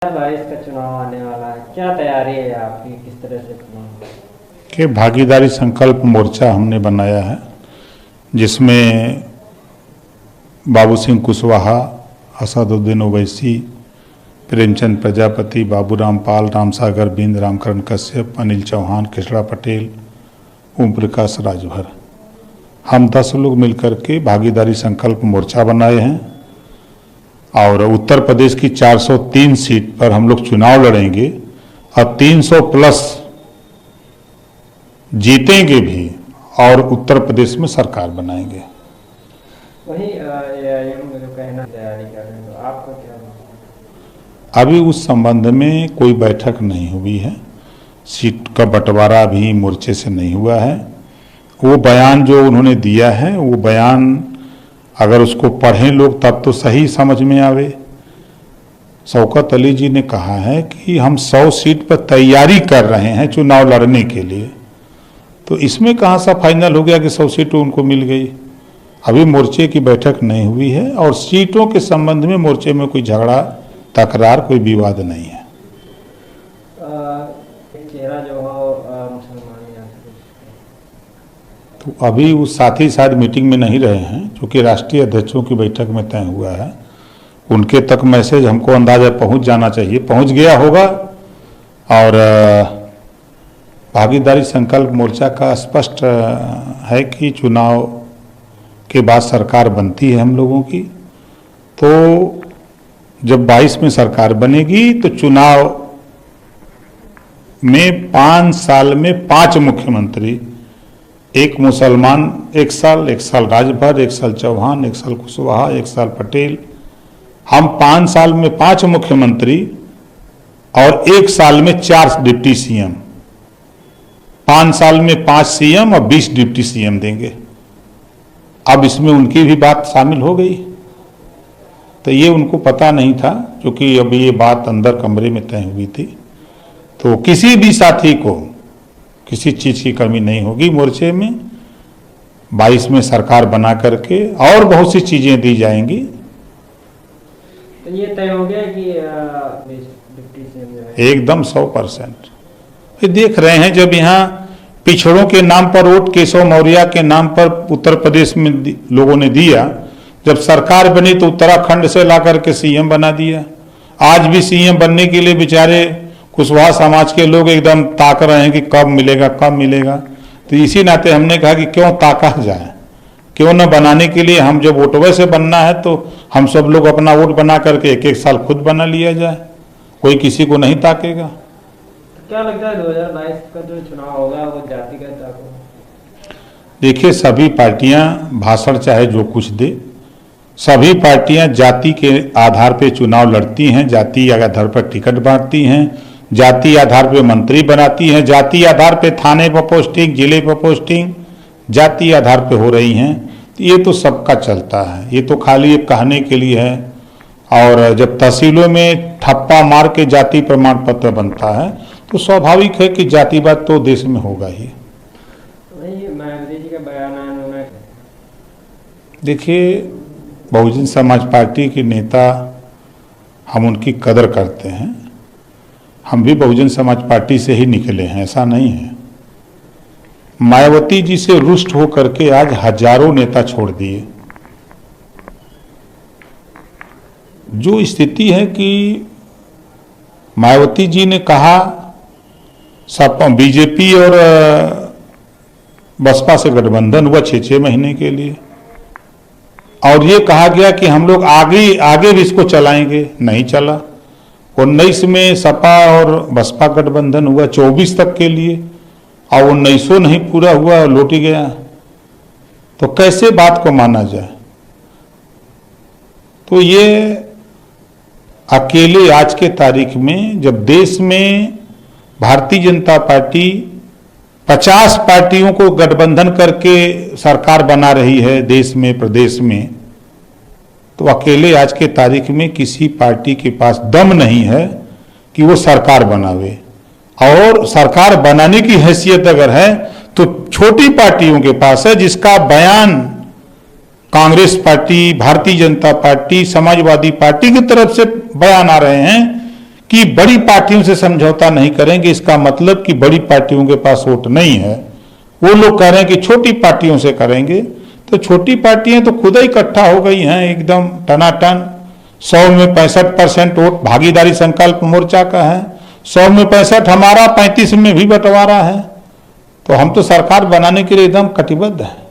22 का चुनाव आने वाला है, क्या तैयारी है आपकी, किस तरह से चुनाव के भागीदारी संकल्प मोर्चा हमने बनाया है, जिसमें बाबू सिंह कुशवाहा, असदुद्दीन ओवैसी, प्रेमचंद प्रजापति, बाबूराम पाल, रामसागर बिंद, रामकरण कश्यप, अनिल चौहान, कृष्णा पटेल, ओम प्रकाश राजभर, हम 10 लोग मिलकर के भागीदारी संकल्प मोर्चा बनाए हैं और उत्तर प्रदेश की 403 सीट पर हम लोग चुनाव लड़ेंगे और 300 प्लस जीतेंगे भी और उत्तर प्रदेश में सरकार बनाएंगे। वही जो कहना तैयारी कर रहे हैं, तो आपको क्या लगता है? अभी उस संबंध में कोई बैठक नहीं हुई है, सीट का बंटवारा भी मोर्चे से नहीं हुआ है। वो बयान जो उन्होंने दिया है, वो बयान अगर उसको पढ़ें लोग तब तो सही समझ में आवे। शौकत अली जी ने कहा है कि हम 100 सीट पर तैयारी कर रहे हैं चुनाव लड़ने के लिए, तो इसमें कहाँ सा फाइनल हो गया कि 100 सीटें उनको मिल गई। अभी मोर्चे की बैठक नहीं हुई है और सीटों के संबंध में मोर्चे में कोई झगड़ा तकरार कोई विवाद नहीं है। चेहरा जो हो मुसलमान, तो अभी वो साथी शायद मीटिंग में नहीं रहे हैं, क्योंकि राष्ट्रीय अध्यक्षों की बैठक में तय हुआ है। उनके तक मैसेज हमको अंदाजा पहुंच जाना चाहिए, पहुंच गया होगा। और भागीदारी संकल्प मोर्चा का स्पष्ट है कि चुनाव के बाद सरकार बनती है हम लोगों की, तो जब 22 में सरकार बनेगी तो चुनाव में 5 साल में 5 मुख्यमंत्री, एक मुसलमान 1 साल, 1 साल राजभर, 1 साल चौहान, 1 साल कुशवाहा, 1 साल पटेल, हम 5 साल में 5 मुख्यमंत्री और 1 साल में 4 डिप्टी सीएम, 5 साल में 5 सीएम और 20 डिप्टी सीएम देंगे। अब इसमें उनकी भी बात शामिल हो गई, तो ये उनको पता नहीं था, क्योंकि अभी ये बात अंदर कमरे में तय हुई थी। तो किसी भी साथी को किसी चीज की कमी नहीं होगी मोर्चे में। 22 में सरकार बना करके और बहुत सी चीजें दी जाएंगी। तो ये तय हो गया कि डिप्टी सीएम जो है एकदम 100%। देख रहे हैं, जब यहाँ पिछड़ों के नाम पर वोट केशव मौर्य के नाम पर उत्तर प्रदेश में लोगों ने दिया, जब सरकार बनी तो उत्तराखंड से ला करके सीएम बना दिया। आज भी सीएम बनने के लिए बेचारे कुशवाहा समाज के लोग एकदम ताक रहे हैं कि कब मिलेगा कब मिलेगा। तो इसी नाते हमने कहा कि क्यों ताका जाए, क्यों न बनाने के लिए, हम जब वोटवे से बनना है तो हम सब लोग अपना वोट बना करके 1-1 साल खुद बना लिया जाए, कोई किसी को नहीं ताकेगा। क्या लगता है 2022 का जो चुनाव होगा वो जातिगत होगा? देखिए, सभी पार्टियां भाषण चाहे जो कुछ दे, सभी पार्टियां जाति के आधार पे चुनाव लड़ती हैं, जाति आधार पर टिकट बांटती हैं, जाति आधार पे मंत्री बनाती हैं, जाति आधार पे थाने पर पोस्टिंग, जिले पर पोस्टिंग जाति आधार पे हो रही हैं। तो ये तो सबका चलता है, ये तो खाली एक कहने के लिए है। और जब तहसीलों में ठप्पा मार के जाति प्रमाण पत्र बनता है तो स्वाभाविक है कि जातिवाद तो देश में होगा ही। वही मायावती जी का बयान है, उन्होंने देखिए, बहुजन समाज पार्टी के नेता, हम उनकी कदर करते हैं। हम भी बहुजन समाज पार्टी से ही निकले हैं, ऐसा नहीं है। मायावती जी से रुष्ट होकर के आज हजारों नेता छोड़ दिए। जो स्थिति है कि मायावती जी ने कहा सब बीजेपी और बसपा से गठबंधन हुआ 6-6 महीने के लिए, और ये कहा गया कि हम लोग आगे भी इसको चलाएंगे, नहीं चला। 19 में सपा और बसपा गठबंधन हुआ 24 तक के लिए, और 1900 नहीं पूरा हुआ, लौट ही गया। तो कैसे बात को माना जाए? तो ये अकेले आज के तारीख में, जब देश में भारतीय जनता पार्टी 50 पार्टियों को गठबंधन करके सरकार बना रही है देश में, प्रदेश में, तो अकेले आज के तारीख में किसी पार्टी के पास दम नहीं है कि वो सरकार बनावे। और सरकार बनाने की हैसियत अगर है तो छोटी पार्टियों के पास है, जिसका बयान Congress party, Bharatiya Janata party, Samajwadi party की तरफ से बयान आ रहे हैं कि बड़ी पार्टियों से समझौता नहीं करेंगे, इसका मतलब कि बड़ी पार्टियों के पास वोट नहीं है। वो लोग कह रहे हैं कि छोटी पार्टियों से करेंगे, तो छोटी पार्टियां तो खुद ही इकट्ठा हो गई हैं एकदम टनाटन। 100 में 65% वोट भागीदारी संकल्प मोर्चा का है, 100 में 65 हमारा, 35 में भी बंटवारा है। तो हम तो सरकार बनाने के लिए एकदम कटिबद्ध हैं।